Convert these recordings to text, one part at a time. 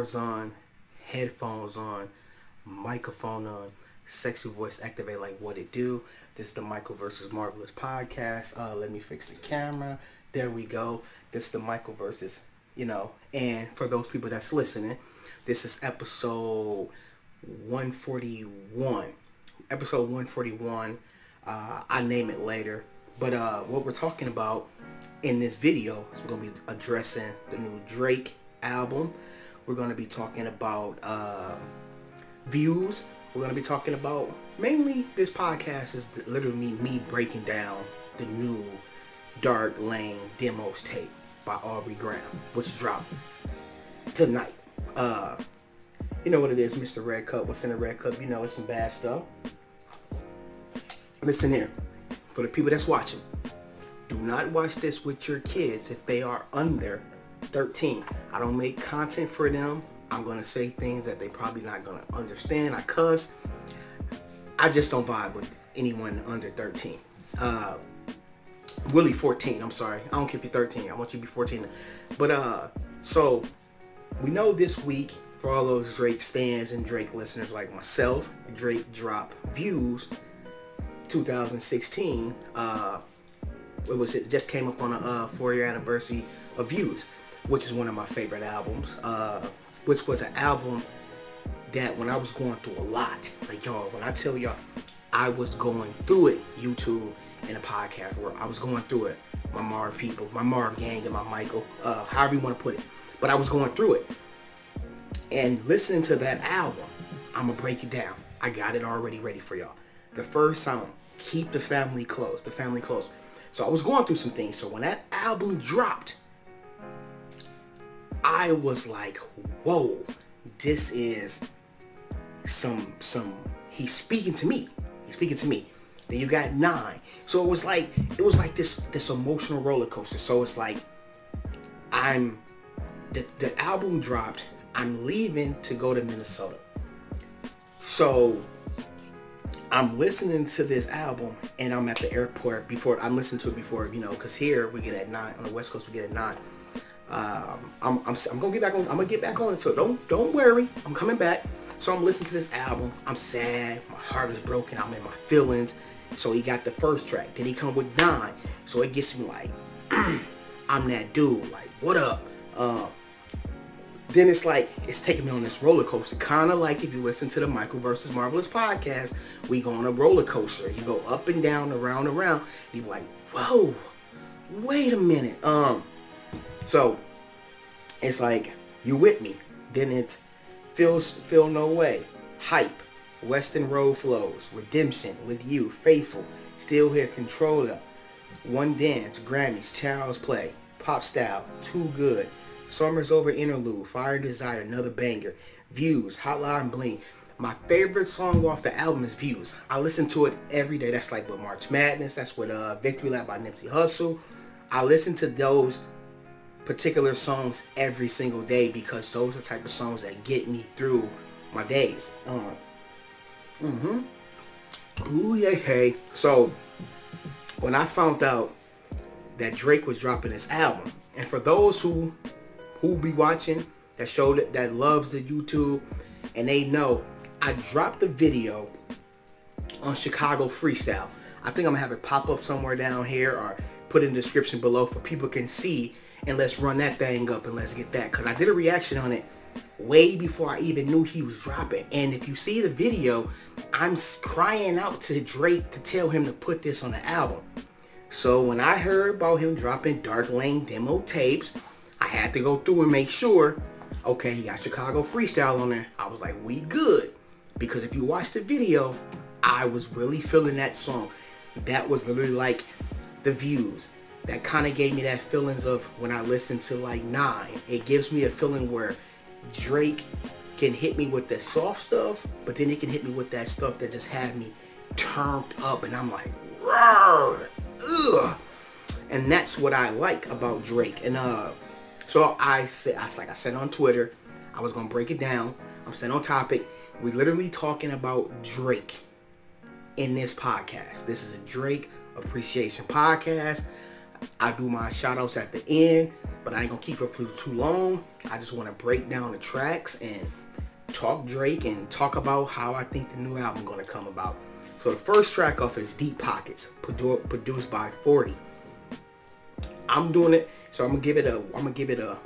cameras on, headphones on, microphone on, sexy voice activate like what it do. This is the Michael versus Marvelous podcast. Let me fix the camera. There we go. This is the Michael versus, and for those people that's listening, this is episode 141. Episode 141. I name it later. But what we're talking about in this video is we're going to be addressing the new Drake album. We're going to be talking about views. We're going to be talking about, mainly this podcast is literally me breaking down the new Dark Lane demos tape by Aubrey Graham, which dropped tonight. You know what it is, Mr. Red Cup. What's in the Red Cup? You know it's some bad stuff. Listen here. For the people that's watching, do not watch this with your kids if they are under 13. I don't make content for them. I'm going to say things that they probably not going to understand. I cuss. I just don't vibe with anyone under 13. Really 14. I'm sorry. I don't care if you're 13. I want you to be 14. But so we know this week, for all those Drake stans and Drake listeners like myself, Drake dropped Views 2016. It just came up on a 4-year anniversary of Views, which is one of my favorite albums. Which was an album that when I was going through a lot, like y'all, when I tell y'all I was going through it, YouTube and a podcast where I was going through it, my Marv people, my Marv gang and my Michael, however you want to put it, but I was going through it. And listening to that album, I'm gonna break it down. I got it already ready for y'all. The first song, Keep the Family Close, The Family Close. So I was going through some things. So when that album dropped, I was like, whoa, this is some, he's speaking to me. He's speaking to me. Then you got 9. So it was like this emotional roller coaster. So it's like, the album dropped. I'm leaving to go to Minnesota. So I'm listening to this album and I'm at the airport before I'm listening to it before, because here we get at 9 on the West Coast. We get at 9. I'm gonna get back on. I'm gonna get back on it. So don't worry. I'm coming back. So I'm listening to this album. I'm sad. My heart is broken. I'm in my feelings. So he got the first track. Then he come with 9. So it gets me like, I'm that dude. Like, what up? Then it's like, it's taking me on this roller coaster. Kind of like if you listen to the Michael versus Marvelous podcast, we go on a roller coaster. You go up and down, around and around. You be like, whoa, wait a minute. So it's like, you with me. Then it's Feel No Way, Hype, Western Road Flows, Redemption, With You, Faithful, Still Here, Controller, One Dance, Grammys, Child's Play, Pop Style, Too Good, Summer's Over Interlude, Fire and Desire, another banger, Views, Hotline Bling. My favorite song off the album is Views. I listen to it every day. That's like with March Madness. That's with Victory Lap by Nipsey Hussle. I listen to those particular songs every single day because those are the type of songs that get me through my days. Ooh, yeah, hey. So when I found out that Drake was dropping this album, and for those who be watching that loves the YouTube, and they know I dropped the video on Chicago Freestyle. I think I'm gonna have it pop up somewhere down here or put in the description below for people can see, and let's run that thing up and let's get that, because I did a reaction on it way before I even knew he was dropping. And if you see the video, I'm crying out to Drake to tell him to put this on the album. So when I heard about him dropping Dark Lane demo tapes, I had to go through and make sure, okay, he got Chicago Freestyle on there. I was like, we good. Because if you watch the video, I was really feeling that song. That was literally like the Views. That kind of gave me that feelings of when I listened to like 9. It gives me a feeling where Drake can hit me with the soft stuff, but then he can hit me with that stuff that just had me turned up, and I'm like, rawr, ugh. And that's what I like about Drake. And so I said on Twitter, I was gonna break it down. I'm staying on topic. We literally talking about Drake in this podcast. This is a Drake appreciation podcast. I do my shout outs at the end, but I ain't gonna keep it for too long. I just want to break down the tracks and talk Drake and talk about how I think the new album gonna come about. So the first track off is Deep Pockets, produced by 40. I'm doing it, so I'm gonna give it a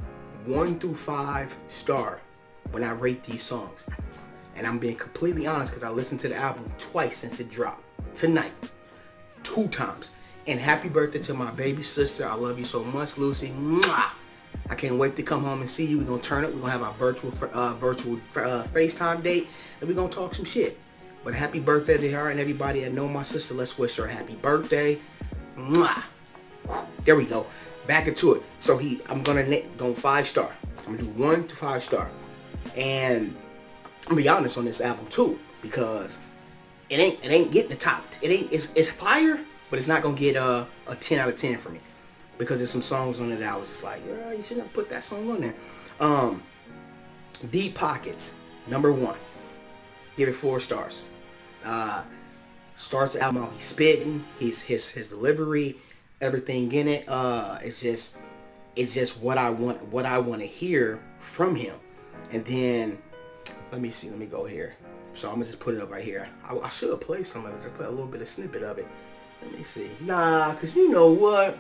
1 through 5 star when I rate these songs. And I'm being completely honest because I listened to the album twice since it dropped. Tonight, 2 times. And happy birthday to my baby sister. I love you so much, Lucy. Mwah! I can't wait to come home and see you. We're gonna turn it. We're gonna have our virtual FaceTime date, and we're gonna talk some shit. But happy birthday to her and everybody that know my sister. Let's wish her a happy birthday. Mwah! There we go. Back into it. So I'm gonna go 5 star. I'm gonna do 1 to 5 star. And I'm gonna be honest on this album too, because it ain't getting the top. It's fire, but it's not gonna get a 10 out of 10 for me. Because there's some songs on it that I was just like, yeah, you shouldn't have put that song on there. Deep Pockets, number 1. Give it 4 stars. Starts the album out, he's spitting, his delivery, everything in it. It's just what I want to hear from him. And then let me go here. So I'm gonna just put it up right here. I should have played some of it, just put a little bit of snippet of it. Let me see. Nah, cause you know what?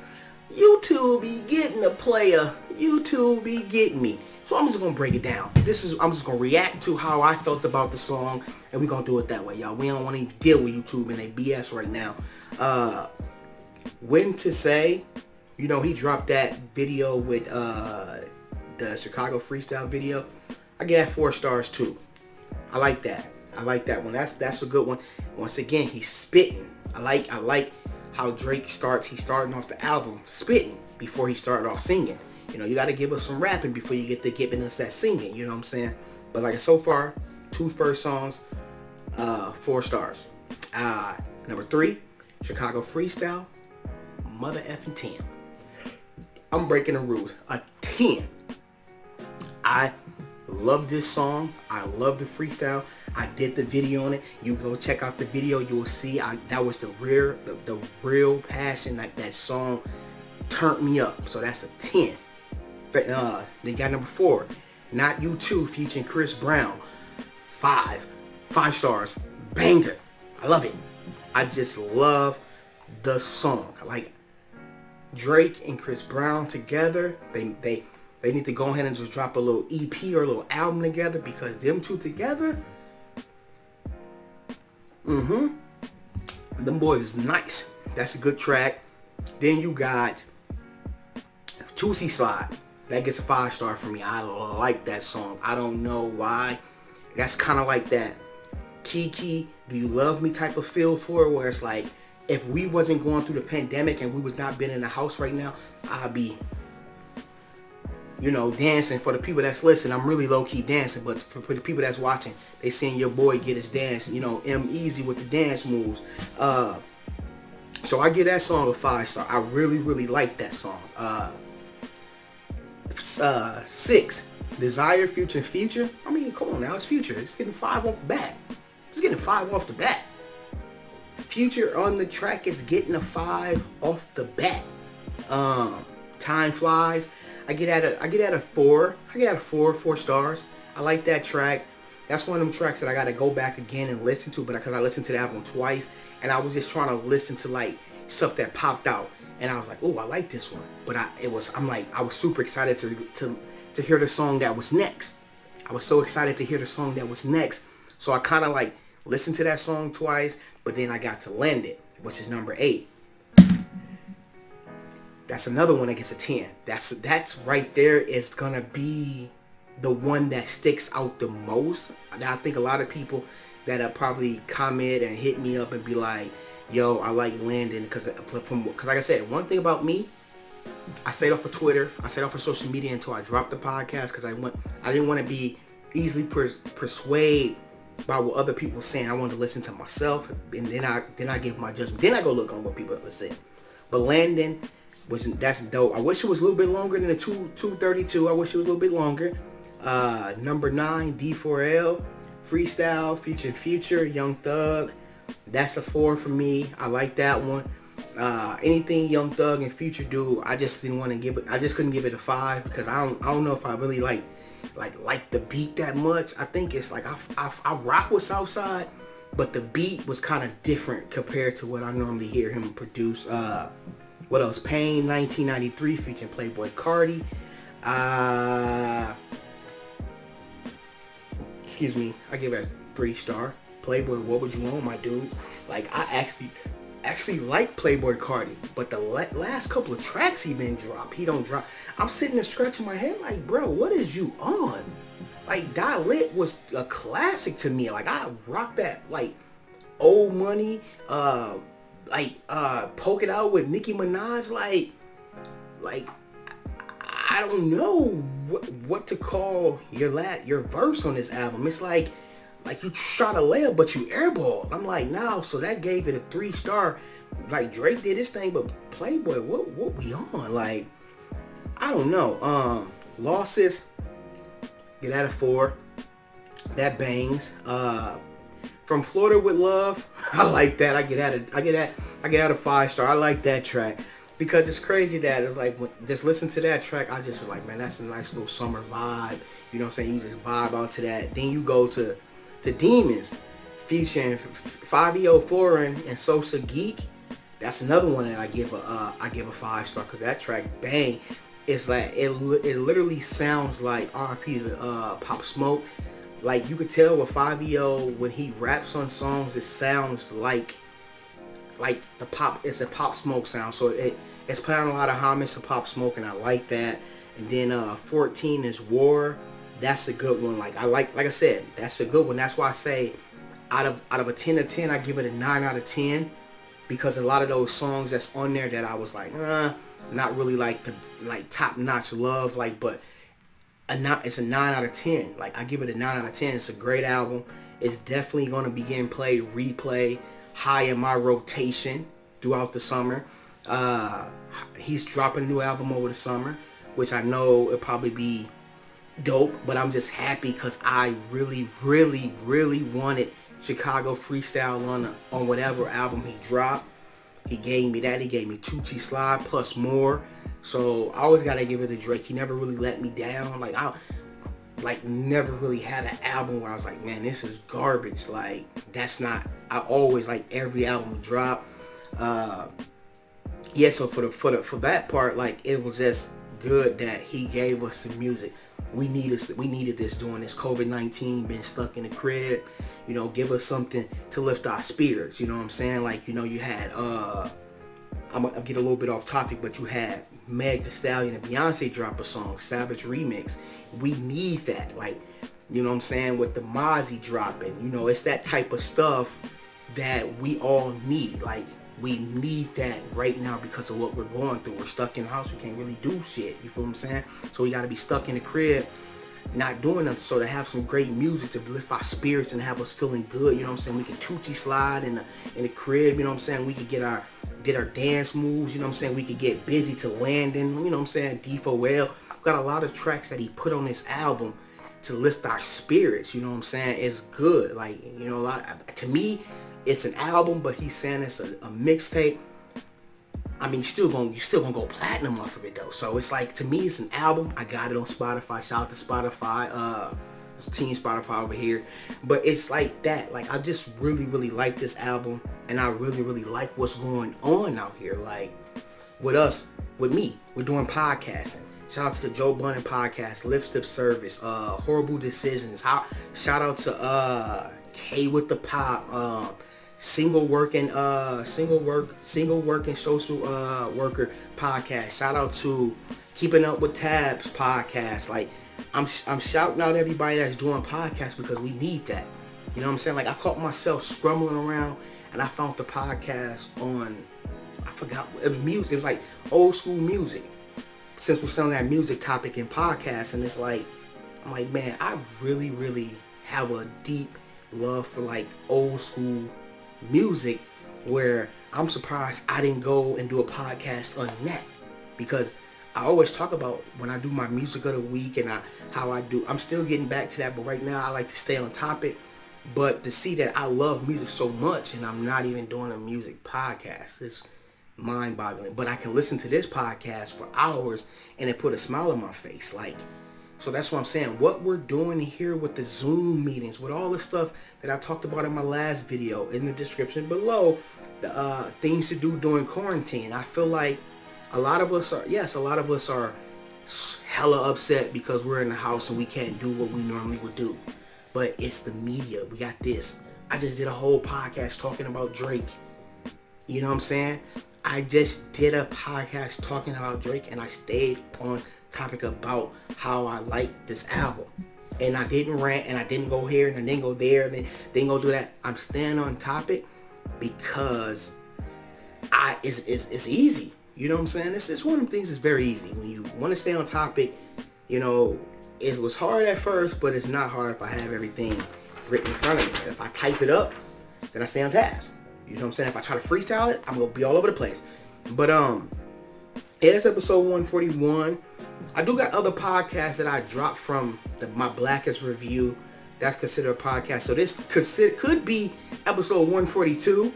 YouTube be getting a player. YouTube be getting me. So I'm just gonna break it down. I'm just gonna react to how I felt about the song, and we're gonna do it that way, y'all. We don't want to deal with YouTube and they BS right now. When to Say, you know, he dropped that video with the Chicago freestyle video. I give that 4 stars too. I like that. I like that one. That's a good one. Once again, he's spitting. I like how Drake starts. He's starting off the album spitting before he started off singing. You know, you got to give us some rapping before you get to giving us that singing. You know what I'm saying? But like so far, 2 first songs, 4 stars. Number 3, Chicago freestyle, mother effing 10. I'm breaking the rules. A 10. I love this song. I love the freestyle. I did the video on it. You go check out the video. You will see that was the real passion. Like that song turned me up. So that's a 10. Then got number 4, Not You Too, featuring Chris Brown. 5 stars. Banger. I love it. I just love the song. Like Drake and Chris Brown together. They need to go ahead and just drop a little EP or a little album together, because them two together, them boys is nice. That's a good track. Then you got Tootsie Slide. That gets a 5 star for me. I like that song. I don't know why. That's kind of like that Kiki, Do You Love Me type of feel for it, where it's like, if we wasn't going through the pandemic and we was not been in the house right now, I'd be, you know, dancing. For the people that's listening, I'm really low-key dancing, but for the people that's watching, they seeing your boy get his dance, you know, easy with the dance moves. So I give that song a 5 star. I really like that song. 6, Desire, Future. I mean, come on now, it's Future. It's getting 5 off the bat. It's getting 5 off the bat. Future on the track is getting a 5 off the bat. Time Flies. I get at a 4. I get at a 4 stars. I like that track. That's one of them tracks that I gotta go back again and listen to, but because I listened to the album twice, and I was just trying to listen to like stuff that popped out, and I was like, oh, I like this one. But I was super excited to hear the song that was next. I was so excited to hear the song that was next. So I kind of like listened to that song twice, but then I got to Lend It, which is number 8. That's another one that gets a 10. That's right there is gonna be the one that sticks out the most. I think a lot of people that probably comment and hit me up and be like, yo, I like Landon, because like I said, one thing about me, I stayed off of Twitter, I stayed off of social media until I dropped the podcast, because I didn't want to be easily persuaded by what other people were saying. I wanted to listen to myself, and then I give my judgment. Then I go look on what people are saying. But Landon, that's dope. I wish it was a little bit longer than the 232. I wish it was a little bit longer. Number 9, D4L, Freestyle, featuring Future, Young Thug. That's a 4 for me. I like that one. Anything Young Thug and Future do, I just didn't want to give it. I just couldn't give it a 5 because I don't know if I really like the beat that much. I think it's like I rock with Southside, but the beat was kind of different compared to what I normally hear him produce. What else? Pain 1993 featuring Playboy Cardi. Excuse me, I give it a 3-star. Playboy, what would you want, my dude? Like, I actually like Playboy Cardi, but the last couple of tracks he don't drop. I'm sitting there scratching my head like, bro, what is you on? Like, Die Lit was a classic to me. Like, I rock that, like, Old Money, Poke It Out with Nicki Minaj. Like I don't know what to call your verse on this album. It's like you shot a layup but you airballed. I'm like, no, so that gave it a 3-star. Like, Drake did his thing, but Playboy, what we on? Like, I don't know. Losses, get out of 4. That bangs. From Florida with Love, I like that. I get out of 5-star. I like that track. Because it's crazy that it's like, just listen to that track, I just feel like, man, that's a nice little summer vibe. You know what I'm saying? You just vibe out to that. Then you go to Demons, featuring 5EO Foreign and Sosa Geek. That's another one that I give a 5-star because that track bang. It's like it literally sounds like RP to Pop Smoke. Like, you could tell with 5EO when he raps on songs, it sounds like the pop. It's a Pop Smoke sound. So it's playing a lot of homage to Pop Smoke, and I like that. And then 14 is War. That's a good one. Like I said, that's a good one. That's why I say out of a 10 to 10, I give it a 9 out of 10, because a lot of those songs that's on there that I was like, not really like the top notch love, but it's a 9 out of 10. Like, I give it a 9 out of 10. It's a great album. It's definitely gonna be getting played, replay, high in my rotation throughout the summer. He's dropping a new album over the summer, which I know it'll probably be dope, but I'm just happy because I really, really, really wanted Chicago Freestyle on whatever album he dropped. He gave me that. He gave me Tucci Slide plus more. So I always gotta give it to Drake. He never really let me down. Like, I never really had an album where I was like, man, this is garbage. Like, that's not. I always like every album drop. Yeah. So for that part, like, it was just good that he gave us the music. We needed this during this COVID-19, been stuck in the crib. You know, give us something to lift our spirits. You know what I'm saying? Like, you know, you had I'm gonna get a little bit off topic, but you had Meg Thee Stallion and Beyonce drop a song, Savage remix. We need that, like, you know what I'm saying, with the Mozzie dropping. You know, it's that type of stuff that we all need. Like, we need that right now because of what we're going through. We're stuck in the house. We can't really do shit. You feel what I'm saying? So we got to be stuck in the crib, not doing nothing. So to have some great music to lift our spirits and have us feeling good, you know what I'm saying? We can Tucci slide in the crib, you know what I'm saying? We could get our dance moves, you know what I'm saying? We could get busy to Landon, you know what I'm saying? D4L. Got a lot of tracks that he put on this album to lift our spirits, you know what I'm saying? It's good. Like, you know, to me, it's an album, but he's saying it's a mixtape. I mean, you're still gonna go platinum off of it though. So it's like, to me, it's an album. I got it on Spotify. Shout out to Spotify. It's Team Spotify over here. But it's like that. Like, I just really, really like this album, and I really, really like what's going on out here. Like, with me, we're doing podcasting. Shout out to the Joe Budden podcast, Lipstick Service, Horrible Decisions. Shout out to K with the Pop, Single Working Social Worker podcast. Shout out to Keeping Up with Tabs podcast. Like, I'm shouting out everybody that's doing podcasts because we need that. You know what I'm saying? Like, I caught myself scrambling around and I found the podcast on, I forgot, it was music. It was like old school music. Since we're selling that music topic in podcasts, and it's like, I'm like, man, I really, really have a deep love for like old school music, where I'm surprised I didn't go and do a podcast on that, because I always talk about when I do my music of the week and how I do. I'm still getting back to that, but right now I like to stay on topic. But to see that I love music so much and I'm not even doing a music podcast, mind-boggling. But I can listen to this podcast for hours and it put a smile on my face. Like, so that's what I'm saying. What we're doing here with the Zoom meetings, with all the stuff that I talked about in my last video, in the description below, the things to do during quarantine. I feel like a lot of us are hella upset because we're in the house and we can't do what we normally would do. But it's the media. We got this. I just did a whole podcast talking about Drake. You know what I'm saying? I just did a podcast talking about Drake, and I stayed on topic about how I like this album. And I didn't rant, and I didn't go here, and I didn't go there, and didn't go do that. I'm staying on topic because it's easy. You know what I'm saying? It's one of the things that's very easy. When you want to stay on topic, you know, it was hard at first, but it's not hard if I have everything written in front of me. If I type it up, then I stay on task. You know what I'm saying? If I try to freestyle it, I'm going to be all over the place. But it is episode 141. I do got other podcasts that I dropped from my Blackest review. That's considered a podcast. So this could be episode 142.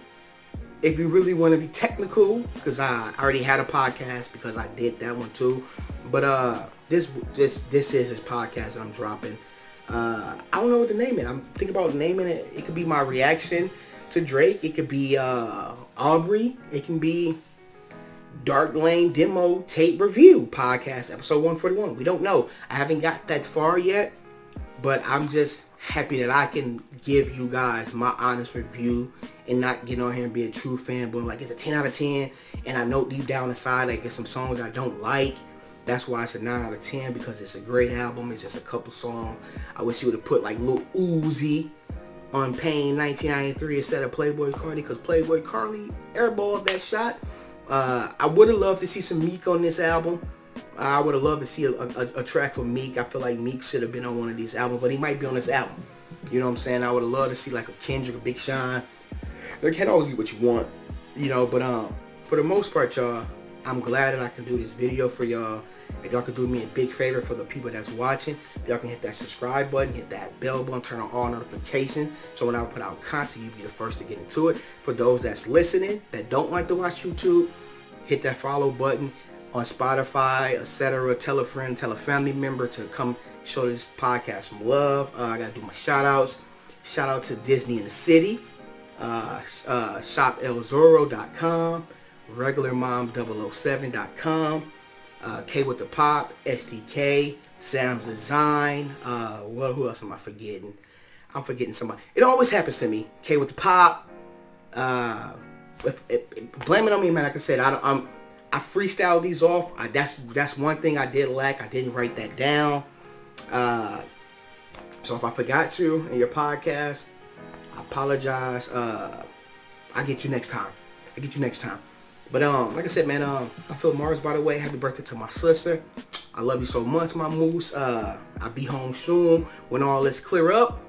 If you really want to be technical, because I already had a podcast because I did that one too. But this is his podcast that I'm dropping. I don't know what to name it. I'm thinking about naming it. It could be my reaction to Drake. It could be Aubrey. It can be Dark Lane Demo Tape Review Podcast, episode 141. We don't know. I haven't got that far yet, but I'm just happy that I can give you guys my honest review and not get on here and be a true fanboy. Like, it's a 10 out of 10, and I know deep down inside, like, there's some songs I don't like. That's why it's a 9 out of 10, because it's a great album. It's just a couple songs. I wish you would have put, like, Lil Uzi on Pain 1993 instead of Playboy Cardi, because Playboy Cardi airballed that shot. I would have loved to see some Meek on this album. I would have loved to see a track from Meek. I feel like Meek should have been on one of these albums, but he might be on this album. You know what I'm saying? I would have loved to see like a Kendrick, a Big Sean. You can't always get what you want, you know, but for the most part, y'all, I'm glad that I can do this video for y'all. If y'all could do me a big favor for the people that's watching, y'all can hit that subscribe button, hit that bell button, turn on all notifications, so when I put out content, you'll be the first to get into it. For those that's listening, that don't like to watch YouTube, hit that follow button on Spotify, etc. Tell a friend, tell a family member to come show this podcast some love. I gotta do my shout outs. Shout out to Disney in the City, shopelzoro.com, regularmom007.com, K with the Pop, SDK, Sam's Design. Well, who else am I forgetting? I'm forgetting somebody. It always happens to me. K with the Pop. Blame it on me, man. Like I said, I freestyle these off. That's one thing I did lack. I didn't write that down. So if I forgot you in your podcast, I apologize. I'll get you next time. But like I said, man, I feel Mars, by the way. Happy birthday to my sister. I love you so much, my moose. I'll be home soon when all this clear up.